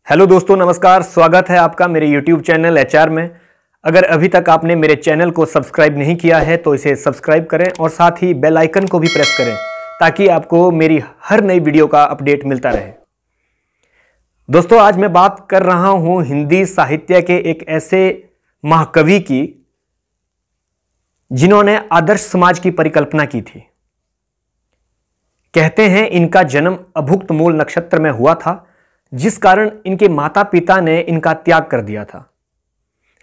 Hello दोस्तों, नमस्कार। स्वागत है आपका मेरे YouTube चैनल HR में। अगर अभी तक आपने मेरे चैनल को सब्सक्राइब नहीं किया है तो इसे सब्सक्राइब करें और साथ ही बेल आइकन को भी प्रेस करें ताकि आपको मेरी हर नई वीडियो का अपडेट मिलता रहे। दोस्तों, आज मैं बात कर रहा हूं हिंदी साहित्य के एक ऐसे महाकवि की जिन्होंने आदर्श समाज की परिकल्पना की थी। कहते हैं इनका जन्म अभुक्त मूल नक्षत्र में हुआ था, जिस कारण इनके माता पिता ने इनका त्याग कर दिया था।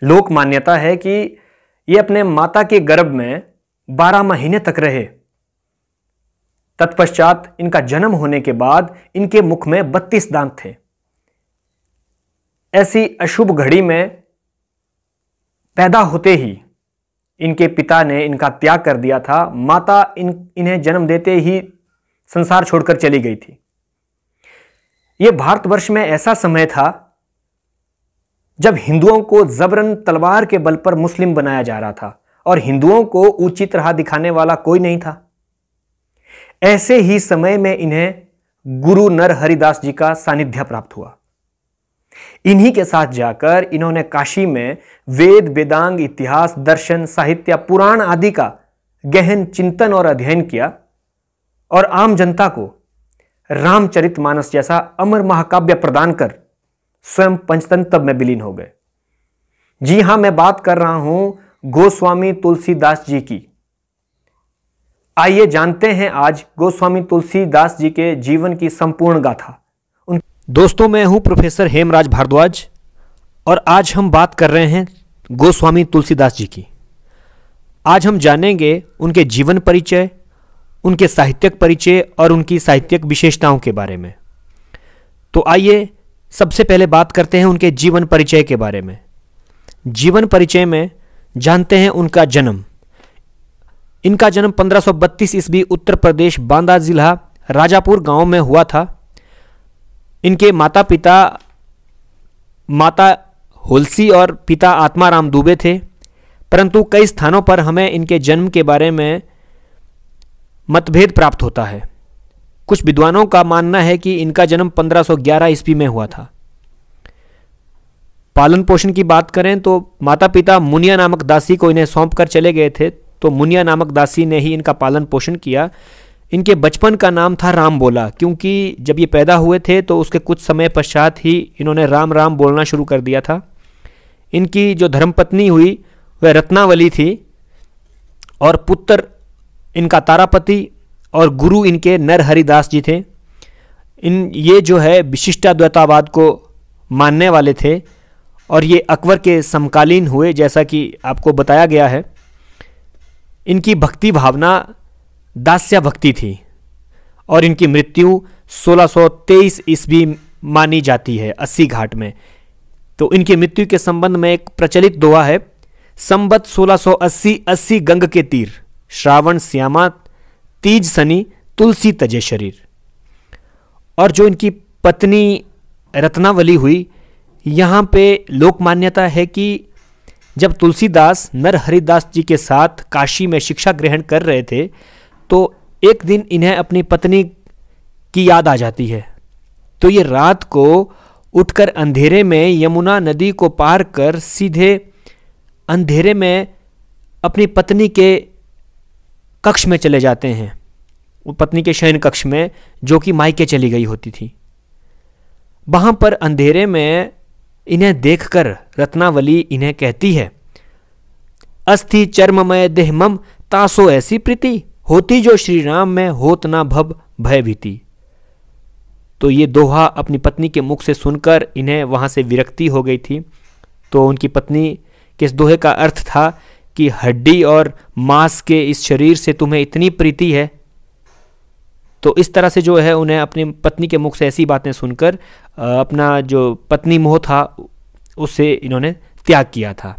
लोक मान्यता है कि ये अपने माता के गर्भ में 12 महीने तक रहे। तत्पश्चात इनका जन्म होने के बाद इनके मुख में 32 दांत थे। ऐसी अशुभ घड़ी में पैदा होते ही इनके पिता ने इनका त्याग कर दिया था। माता इन्हें जन्म देते ही संसार छोड़कर चली गई थी। यह भारतवर्ष में ऐसा समय था जब हिंदुओं को जबरन तलवार के बल पर मुस्लिम बनाया जा रहा था और हिंदुओं को उचित राह दिखाने वाला कोई नहीं था। ऐसे ही समय में इन्हें गुरु नरहरिदास जी का सानिध्य प्राप्त हुआ। इन्हीं के साथ जाकर इन्होंने काशी में वेद, वेदांग, इतिहास, दर्शन, साहित्य, पुराण आदि का गहन चिंतन और अध्ययन किया और आम जनता को रामचरितमानस जैसा अमर महाकाव्य प्रदान कर स्वयं पंचतंत्र में विलीन हो गए। जी हां, मैं बात कर रहा हूं गोस्वामी तुलसीदास जी की। आइए जानते हैं आज गोस्वामी तुलसीदास जी के जीवन की संपूर्ण गाथा। दोस्तों, मैं हूं प्रोफेसर हेमराज भारद्वाज और आज हम बात कर रहे हैं गोस्वामी तुलसीदास जी की। आज हम जानेंगे उनके जीवन परिचय, उनके साहित्यिक परिचय और उनकी साहित्यिक विशेषताओं के बारे में। तो आइए सबसे पहले बात करते हैं उनके जीवन परिचय के बारे में। जीवन परिचय में जानते हैं उनका जन्म। इनका जन्म 1532 ईस्वी उत्तर प्रदेश बांदा जिला राजापुर गांव में हुआ था। इनके माता पिता माता होलसी और पिता आत्माराम दुबे थे, परंतु कई स्थानों पर हमें इनके जन्म के बारे में मतभेद प्राप्त होता है। कुछ विद्वानों का मानना है कि इनका जन्म 1511 ईस्वी में हुआ था। पालन पोषण की बात करें तो माता पिता मुनिया नामक दासी को इन्हें सौंप कर चले गए थे, तो मुनिया नामक दासी ने ही इनका पालन पोषण किया। इनके बचपन का नाम था राम बोला, क्योंकि जब ये पैदा हुए थे तो उसके कुछ समय पश्चात ही इन्होंने राम राम बोलना शुरू कर दिया था। इनकी जो धर्मपत्नी हुई वह रत्नावली थी और पुत्र इनका तारापति और गुरु इनके नरहरिदास जी थे। ये जो है विशिष्टाद्वैतवाद को मानने वाले थे और ये अकबर के समकालीन हुए, जैसा कि आपको बताया गया है। इनकी भक्ति भावना दास्य भक्ति थी और इनकी मृत्यु 1623 ईस्वी मानी जाती है 80 घाट में। तो इनकी मृत्यु के संबंध में एक प्रचलित दोहा है, संबत 1680 80 गंग के तीर, श्रावण श्यामा तीज सनी तुलसी तजे शरीर। और जो इनकी पत्नी रत्नावली हुई, यहाँ पे लोक मान्यता है कि जब तुलसीदास नरहरिदास जी के साथ काशी में शिक्षा ग्रहण कर रहे थे तो एक दिन इन्हें अपनी पत्नी की याद आ जाती है। तो ये रात को उठकर अंधेरे में यमुना नदी को पार कर सीधे अंधेरे में अपनी पत्नी के कक्ष में चले जाते हैं, पत्नी के शयन कक्ष में, जो कि मायके चली गई होती थी। वहां पर अंधेरे में इन्हें देखकर रत्नावली इन्हें कहती है, अस्थि चर्ममय देह मम तासो ऐसी प्रीति, होती जो श्री राम में होत ना भव भय भीति। तो ये दोहा अपनी पत्नी के मुख से सुनकर इन्हें वहां से विरक्ति हो गई थी। तो उनकी पत्नी के इस दोहे का अर्थ था कि हड्डी और मांस के इस शरीर से तुम्हें इतनी प्रीति है। तो इस तरह से जो है उन्हें अपनी पत्नी के मुख से ऐसी बातें सुनकर अपना जो पत्नी मोह था उससे इन्होंने त्याग किया था।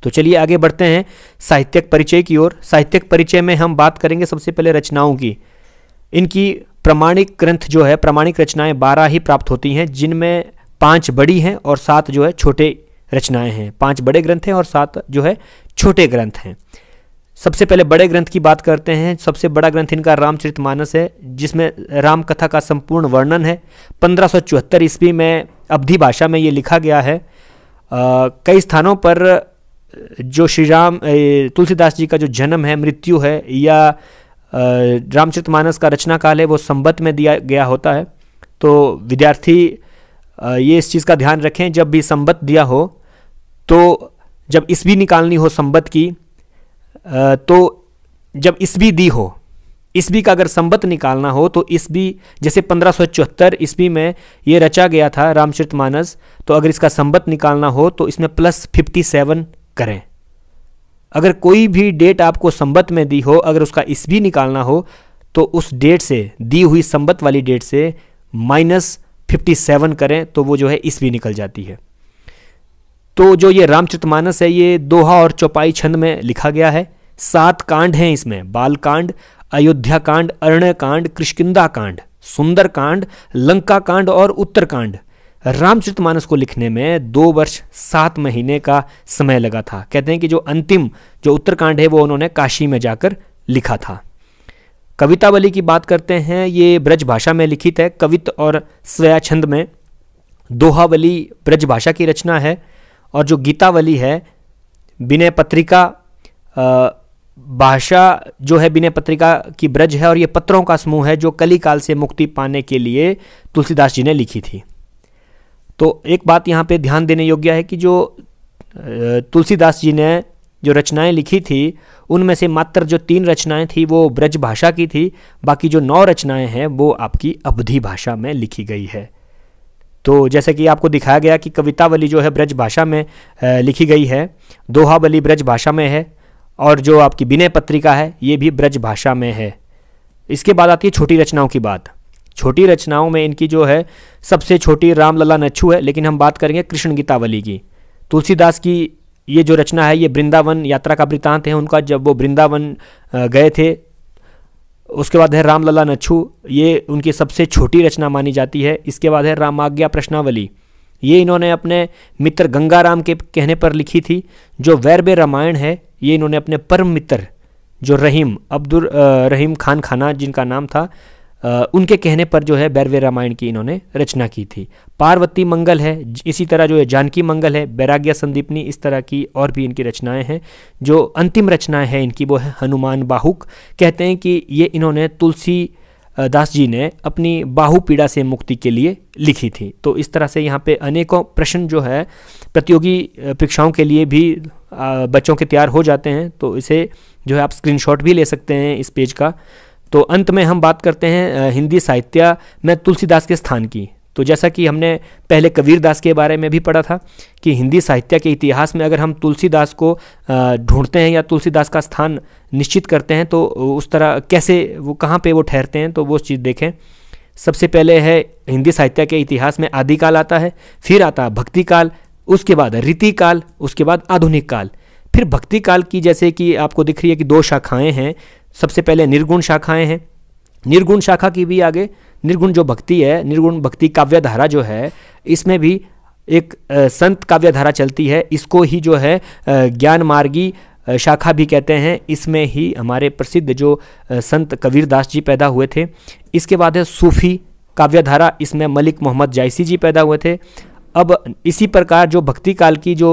तो चलिए आगे बढ़ते हैं साहित्यिक परिचय की ओर। साहित्यिक परिचय में हम बात करेंगे सबसे पहले रचनाओं की। इनकी प्रामाणिक ग्रंथ जो है, प्रामाणिक रचनाएं 12 ही प्राप्त होती हैं, जिनमें 5 बड़ी हैं और 7 जो है छोटे रचनाएं हैं। 5 बड़े ग्रंथ हैं और 7 जो है छोटे ग्रंथ हैं। सबसे पहले बड़े ग्रंथ की बात करते हैं। सबसे बड़ा ग्रंथ इनका रामचरितमानस है, जिसमें राम कथा का संपूर्ण वर्णन है। 1574 ईस्वी में अवधी भाषा में ये लिखा गया है। कई स्थानों पर जो श्री राम तुलसीदास जी का जो जन्म है, मृत्यु है या रामचरितमानस का रचना काल है वो संबत में दिया गया होता है। तो विद्यार्थी ये इस चीज़ का ध्यान रखें, जब भी संबत दिया हो तो जब ईस्वी निकालनी हो संबत की, तो जब ईस्वी दी हो, ईस्वी का अगर संबत निकालना हो तो ईस्वी जैसे 1574 ईस्वी में ये रचा गया था रामचरितमानस, तो अगर इसका संबत निकालना हो तो इसमें +57 करें। अगर कोई भी डेट आपको संबत में दी हो, अगर उसका ईस्वी निकालना हो तो उस डेट से, दी हुई संबत वाली डेट से -57 करें तो वो जो है ईस्वी निकल जाती है। तो जो ये रामचरितमानस है ये दोहा और चौपाई छंद में लिखा गया है। 7 कांड हैं इसमें, बाल कांड, अयोध्या कांड, अरण्य कांड, किष्किंधा कांड, सुंदर कांड, लंका कांड और उत्तर कांड। रामचरितमानस को लिखने में 2 वर्ष 7 महीने का समय लगा था। कहते हैं कि जो अंतिम जो उत्तरकांड है वो उन्होंने काशी में जाकर लिखा था। कवितावली की बात करते हैं, ये ब्रज भाषा में लिखित है। कवित और स्वया छंद में दोहावली ब्रज भाषा की रचना है, और जो गीतावली है विनय पत्रिका भाषा जो है विनय पत्रिका की ब्रज है, और ये पत्रों का समूह है जो कली काल से मुक्ति पाने के लिए तुलसीदास जी ने लिखी थी। तो एक बात यहाँ पे ध्यान देने योग्य है कि जो तुलसीदास जी ने जो रचनाएं लिखी थी उनमें से मात्र जो 3 रचनाएं थी वो ब्रज भाषा की थी, बाकी जो 9 रचनाएं हैं वो आपकी अवधी भाषा में लिखी गई है। तो जैसे कि आपको दिखाया गया कि कवितावली जो है ब्रज भाषा में लिखी गई है, दोहावली ब्रज भाषा में है, और जो आपकी विनय पत्रिका है ये भी ब्रज भाषा में है। इसके बाद आती है छोटी रचनाओं की बात। छोटी रचनाओं में इनकी जो है सबसे छोटी रामलला नच्छू है, लेकिन हम बात करेंगे कृष्ण गीतावली की। तुलसीदास की ये जो रचना है ये वृंदावन यात्रा का वृतांत है उनका, जब वो वृंदावन गए थे। उसके बाद है रामलला नच्छू, ये उनकी सबसे छोटी रचना मानी जाती है। इसके बाद है रामाज्ञा प्रश्नावली, ये इन्होंने अपने मित्र गंगाराम के कहने पर लिखी थी। जो वैरबे रामायण है ये इन्होंने अपने परम मित्र जो रहीम अब्दुल रहीम खान खाना जिनका नाम था, उनके कहने पर जो है बैरवे रामायण की इन्होंने रचना की थी। पार्वती मंगल है, इसी तरह जो है जानकी मंगल है, बैराग्य संदीपनी, इस तरह की और भी इनकी रचनाएं हैं। जो अंतिम रचनाएं हैं इनकी वो है हनुमान बाहुक। कहते हैं कि ये इन्होंने तुलसी दास जी ने अपनी बाहु पीड़ा से मुक्ति के लिए लिखी थी। तो इस तरह से यहाँ पे अनेकों प्रश्न जो है प्रतियोगी परीक्षाओं के लिए भी बच्चों के तैयार हो जाते हैं। तो इसे जो है आप स्क्रीनशॉट भी ले सकते हैं इस पेज का। तो अंत में हम बात करते हैं हिंदी साहित्य में तुलसीदास के स्थान की। तो जैसा कि हमने पहले कबीरदास के बारे में भी पढ़ा था कि हिंदी साहित्य के इतिहास में अगर हम तुलसीदास को ढूंढते हैं या तुलसीदास का स्थान निश्चित करते हैं तो उस तरह कैसे वो कहाँ पे वो ठहरते हैं, तो वो चीज़ देखें। सबसे पहले है हिंदी साहित्य के इतिहास में आदिकाल आता है, फिर आता है भक्ति काल, उसके बाद रीतिकाल, उसके बाद आधुनिक काल। फिर भक्ति काल की जैसे कि आपको दिख रही है कि 2 शाखाएँ हैं। सबसे पहले निर्गुण शाखाएँ हैं, निर्गुण शाखा की भी आगे निर्गुण जो भक्ति है, निर्गुण भक्ति काव्यधारा जो है, इसमें भी एक संत काव्यधारा चलती है। इसको ही जो है ज्ञान मार्गी शाखा भी कहते हैं। इसमें ही हमारे प्रसिद्ध जो संत कबीरदास जी पैदा हुए थे। इसके बाद है सूफी काव्यधारा, इसमें मलिक मोहम्मद जायसी जी पैदा हुए थे। अब इसी प्रकार जो भक्ति काल की जो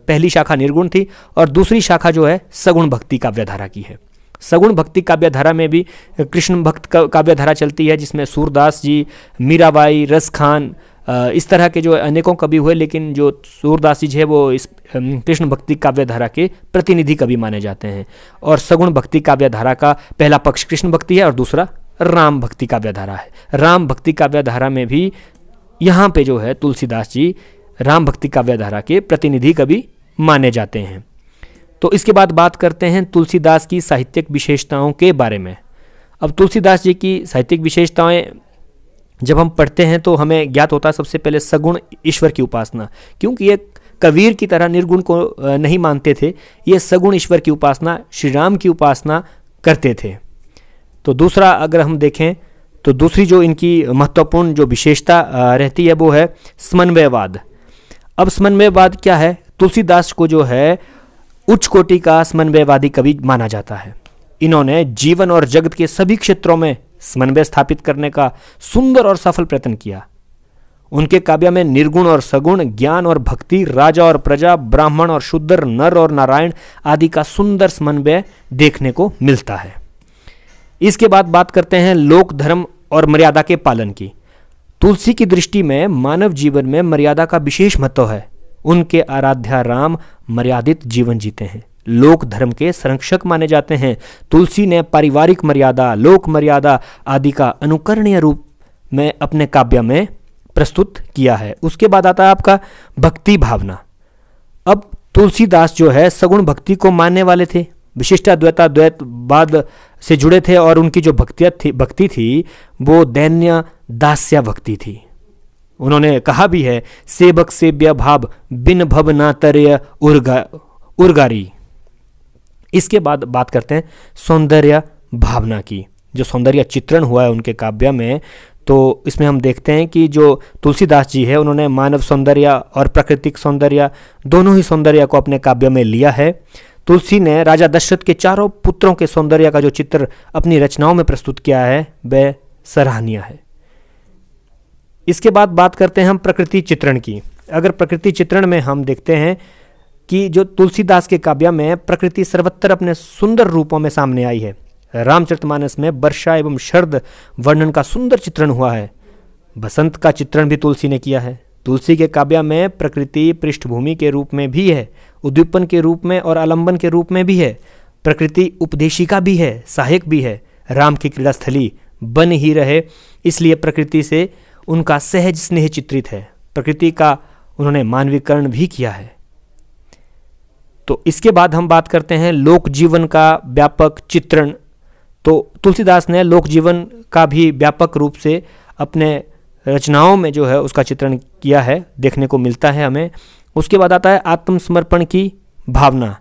पहली शाखा निर्गुण थी और दूसरी शाखा जो है सगुण भक्ति काव्यधारा की है। सगुण भक्ति काव्यधारा में भी कृष्ण भक्त काव्यधारा चलती है, जिसमें सूरदास जी, मीराबाई, रस खान, इस तरह के जो अनेकों कवि हुए, लेकिन जो सूरदास जी है वो इस कृष्ण भक्ति काव्यधारा के प्रतिनिधि कवि माने जाते हैं। और सगुण भक्ति काव्यधारा का पहला पक्ष कृष्ण भक्ति है और दूसरा राम भक्ति काव्यधारा है। राम भक्ति काव्यधारा में भी यहाँ पे जो है तुलसीदास जी राम भक्ति काव्यधारा के प्रतिनिधि कवि माने जाते हैं। तो इसके बाद बात करते हैं तुलसीदास की साहित्यिक विशेषताओं के बारे में। अब तुलसीदास जी की साहित्यिक विशेषताएं जब हम पढ़ते हैं तो हमें ज्ञात होता है सबसे पहले सगुण ईश्वर की उपासना, क्योंकि ये कबीर की तरह निर्गुण को नहीं मानते थे, ये सगुण ईश्वर की उपासना, श्री राम की उपासना करते थे। तो दूसरा अगर हम देखें तो दूसरी जो इनकी महत्वपूर्ण जो विशेषता रहती है वो है समन्वयवाद। अब समन्वयवाद क्या है? तुलसीदास को जो है उच्च कोटि का समन्वयवादी कवि माना जाता है। इन्होंने जीवन और जगत के सभी क्षेत्रों में समन्वय स्थापित करने का सुंदर और सफल प्रयत्न किया। उनके काव्य में निर्गुण और सगुण, ज्ञान और भक्ति, राजा और प्रजा, ब्राह्मण और शूद्र, नर और नारायण आदि का सुंदर समन्वय देखने को मिलता है। इसके बाद बात करते हैं लोक धर्म और मर्यादा के पालन की। तुलसी की दृष्टि में मानव जीवन में मर्यादा का विशेष महत्व है। उनके आराध्या राम मर्यादित जीवन जीते हैं, लोक धर्म के संरक्षक माने जाते हैं। तुलसी ने पारिवारिक मर्यादा, लोक मर्यादा आदि का अनुकरणीय रूप में अपने काव्य में प्रस्तुत किया है। उसके बाद आता है आपका भक्ति भावना। अब तुलसीदास जो है सगुण भक्ति को मानने वाले थे, विशिष्टाद्वैता द्वैतवाद से जुड़े थे और उनकी जो भक्ति थी वो दैन्य दास्या भक्ति थी। उन्होंने कहा भी है, सेवक सेव्य भाव बिन भव ना तरय उर्गारी। इसके बाद बात करते हैं सौंदर्य भावना की। जो सौंदर्य चित्रण हुआ है उनके काव्य में, तो इसमें हम देखते हैं कि जो तुलसीदास जी है उन्होंने मानव सौंदर्य और प्राकृतिक सौंदर्य दोनों ही सौंदर्य को अपने काव्य में लिया है। तुलसी ने राजा दशरथ के चारों पुत्रों के सौंदर्य का जो चित्र अपनी रचनाओं में प्रस्तुत किया है वह सराहनीय है। इसके बाद बात करते हैं हम प्रकृति चित्रण की। अगर प्रकृति चित्रण में हम देखते हैं कि जो तुलसीदास के काव्य में प्रकृति सर्वत्र अपने सुंदर रूपों में सामने आई है। रामचरितमानस में वर्षा एवं शरद वर्णन का सुंदर चित्रण हुआ है। बसंत का चित्रण भी तुलसी ने किया है। तुलसी के काव्य में प्रकृति पृष्ठभूमि के रूप में भी है, उद्दीपन के रूप में और आलंबन के रूप में भी है। प्रकृति उपदेशिका भी है, सहायक भी है। राम की क्रीड़ास्थली बन ही रहे, इसलिए प्रकृति से उनका सहज स्नेह चित्रित है। प्रकृति का उन्होंने मानवीकरण भी किया है। तो इसके बाद हम बात करते हैं लोक जीवन का व्यापक चित्रण। तो तुलसीदास ने लोक जीवन का भी व्यापक रूप से अपने रचनाओं में जो है उसका चित्रण किया है, देखने को मिलता है हमें। उसके बाद आता है आत्मसमर्पण की भावना।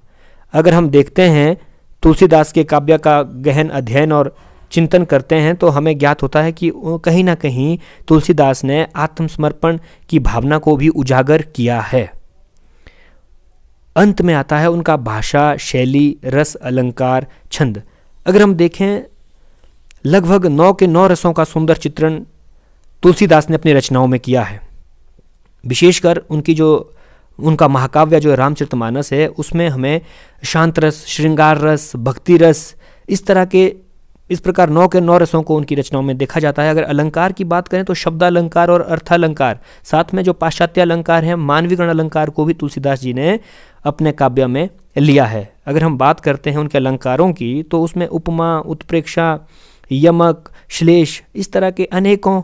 अगर हम देखते हैं तुलसीदास के काव्य का गहन अध्ययन और चिंतन करते हैं तो हमें ज्ञात होता है कि कहीं ना कहीं तुलसीदास ने आत्मसमर्पण की भावना को भी उजागर किया है। अंत में आता है उनका भाषा, शैली, रस, अलंकार, छंद। अगर हम देखें लगभग 9 के 9 रसों का सुंदर चित्रण तुलसीदास ने अपनी रचनाओं में किया है। विशेषकर उनका महाकाव्य जो रामचरितमानस है उसमें हमें शांत रस, श्रृंगार रस, भक्ति रस, इस प्रकार 9 के 9 रसों को उनकी रचनाओं में देखा जाता है। अगर अलंकार की बात करें तो शब्दालंकार और अर्थालंकार, साथ में जो पाश्चात्य अलंकार है मानवीकरण अलंकार को भी तुलसीदास जी ने अपने काव्य में लिया है। अगर हम बात करते हैं उनके अलंकारों की तो उसमें उपमा, उत्प्रेक्षा, यमक, श्लेष, इस तरह के अनेकों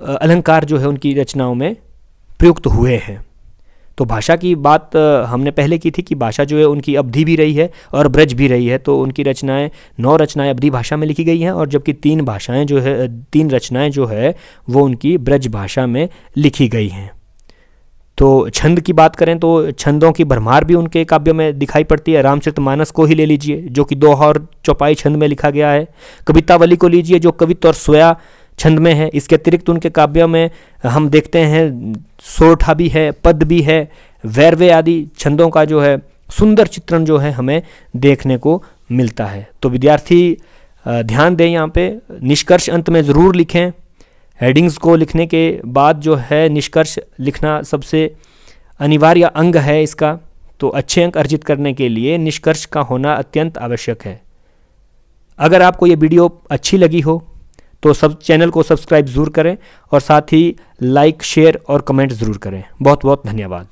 अलंकार जो है उनकी रचनाओं में प्रयुक्त हुए हैं। तो भाषा की बात हमने पहले की थी कि भाषा जो है उनकी अवधि भी रही है और ब्रज भी रही है। तो उनकी रचनाएं 9 रचनाएं अवधि भाषा में लिखी गई हैं और जबकि 3 रचनाएं जो है वो उनकी ब्रज भाषा में लिखी गई हैं। तो छंद की बात करें तो छंदों की भरमार भी उनके काव्य में दिखाई पड़ती है। रामचरितमानस को ही ले लीजिए जो कि 2 और चौपाई छंद में लिखा गया है। कवितावली को लीजिए जो कवित्व और स्वया छंद में है। इसके अतिरिक्त उनके काव्य में हम देखते हैं सोरठा भी है, पद भी है, वैरवे आदि छंदों का जो है सुंदर चित्रण जो है हमें देखने को मिलता है। तो विद्यार्थी ध्यान दें, यहाँ पे निष्कर्ष अंत में ज़रूर लिखें। हेडिंग्स को लिखने के बाद जो है निष्कर्ष लिखना सबसे अनिवार्य अंग है इसका। तो अच्छे अंक अर्जित करने के लिए निष्कर्ष का होना अत्यंत आवश्यक है। अगर आपको ये वीडियो अच्छी लगी हो तो चैनल को सब्सक्राइब ज़रूर करें और साथ ही लाइक, शेयर और कमेंट ज़रूर करें। बहुत बहुत धन्यवाद।